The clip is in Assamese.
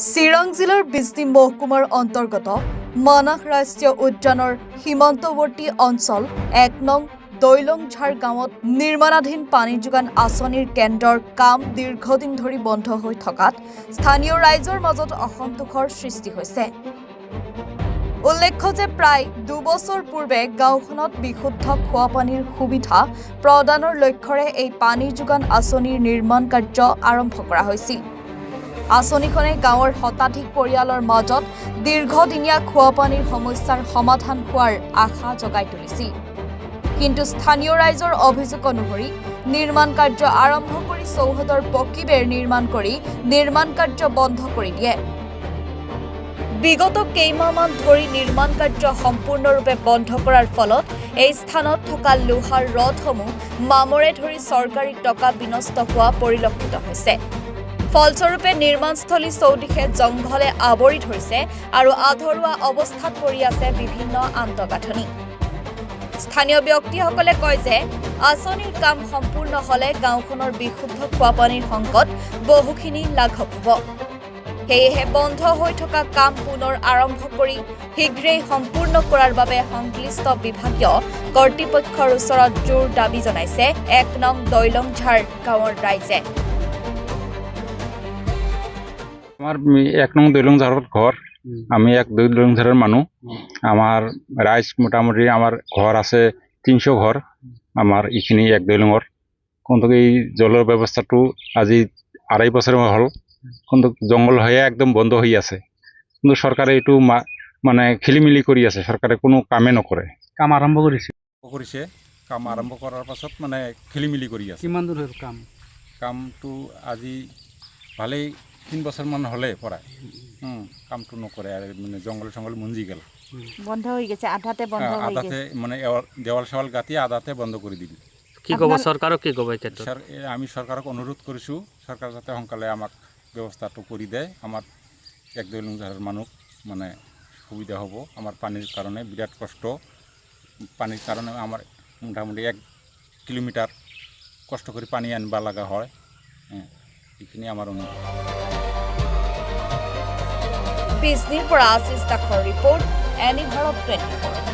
চিৰাং জিলাৰ বিজনী মহকুমাৰ অন্তৰ্গত মানাহ ৰাষ্ট্ৰীয় উদ্যানৰ সীমান্তৱৰ্তী অঞ্চল ১ নং দৈলংঝাৰ গাঁৱত নিৰ্মাণাধীন পানী যোগান আঁচনিৰ কেন্দ্ৰৰ কাম দীৰ্ঘদিন ধৰি বন্ধ হৈ থকাত স্থানীয় ৰাইজৰ মাজত অসন্তোষৰ সৃষ্টি হৈছে। উল্লেখ্য যে প্ৰায় ২ বছৰ পূৰ্বে গাঁওখনত বিশুদ্ধ খোৱা পানীৰ সুবিধা প্ৰদানৰ লক্ষ্যৰে এই পানী যোগান আঁচনিৰ নিৰ্মাণ কাৰ্য আৰম্ভ কৰা হৈছিল। আঁচনিখনে গাঁৱৰ শতাধিক পৰিয়ালৰ মাজত দীৰ্ঘদিনীয়া খোৱা পানীৰ সমস্যাৰ সমাধান হোৱাৰ আশা জগাই তুলিছিল। কিন্তু স্থানীয় ৰাইজৰ অভিযোগ অনুসৰি নিৰ্মাণ কাৰ্য আৰম্ভ কৰি চৌহদৰ পকী বেৰ নিৰ্মাণ কৰি নিৰ্মাণ কাৰ্য বন্ধ কৰি দিয়ে। বিগত কেইমাহমান ধৰি নিৰ্মাণ কাৰ্য সম্পূৰ্ণৰূপে বন্ধ কৰাৰ ফলত এই স্থানত থকা লোহাৰ ৰডসমূহ মামৰে ধৰি চৰকাৰী টকা বিনষ্ট হোৱা পৰিলক্ষিত হৈছে। ফলস্বৰূপে নিৰ্মাণস্থলী চৌদিশে জংঘলে আৱৰি ধৰিছে আৰু আধৰুৱা অৱস্থাত পৰি আছে বিভিন্ন আন্তঃগাঁথনি। স্থানীয় ব্যক্তিসকলে কয় যে আঁচনিৰ কাম সম্পূৰ্ণ হ'লে গাঁওখনৰ বিশুদ্ধ খোৱা পানীৰ সংকট বহুখিনি লাঘৱ হ'ব। সেয়েহে বন্ধ হৈ থকা কাম পুনৰ আৰম্ভ কৰি শীঘ্ৰেই সম্পূৰ্ণ কৰাৰ বাবে সংশ্লিষ্ট বিভাগীয় কৰ্তৃপক্ষৰ ওচৰত জোৰ দাবী জনাইছে ১ নং দৈলংঝাৰ গাঁৱৰ ৰাইজে। আমাৰ ১ নং দৈলংঝাৰত ঘর, আমি ১ দৈলংঝারের মানুষ। আমার রাইজ মোটামুটি আমার ঘর আছে ৩০০ ঘর আমার এইখিনি ১ দৈলঙর। কিন্তু এই জলের ব্যবস্থাটো আজি ২.৫ বছর হল, কিন্তু জঙ্গল হয়ে একদম বন্ধ হয়ে আছে। কিন্তু সরকারে এইটো মানে খেলিমেলি কৰি আছে, সৰকাৰে কোনো কামে নকৰে। কাম আৰম্ভ কৰিছে কাম আৰম্ভ কৰাৰ পাছত মানে খেলিমেলি কৰি আছে। কিমান দূৰ হ'ল কামটো আজি ভালেই ৩ বছৰমান হ'লে পৰাই কামটো নকৰে আৰু মানে জংঘল মুঞ্জি গেল, বন্ধ হৈ গৈছে, আধাতে বন্ধ হৈ আধাতে গৈছে। মানে দেৱাল চেৱাল গাঁতি আধাতে বন্ধ কৰি দিল। কি ক'ব চৰকাৰক, কি ক'ব এই ক্ষেত্ৰত? আমি চৰকাৰক অনুৰোধ কৰিছোঁ, চৰকাৰ যাতে সোনকালে আমাক ব্যৱস্থাটো কৰি দিয়ে। আমাৰ ১ দৈলংঝাৰৰ মানুহ মানে সুবিধা হ'ব। আমাৰ পানীৰ কাৰণে বিৰাট কষ্ট, পানীৰ কাৰণে আমাৰ মোটামুটি ১ কিলোমিটাৰ কষ্ট কৰি পানী আনিব লগা হয়। এইখিনি আমাৰ অনুৰোধ। বিজনীৰ পৰা আশিষ দাসৰ ৰিপৰ্ট, এনি ভাৰত 24।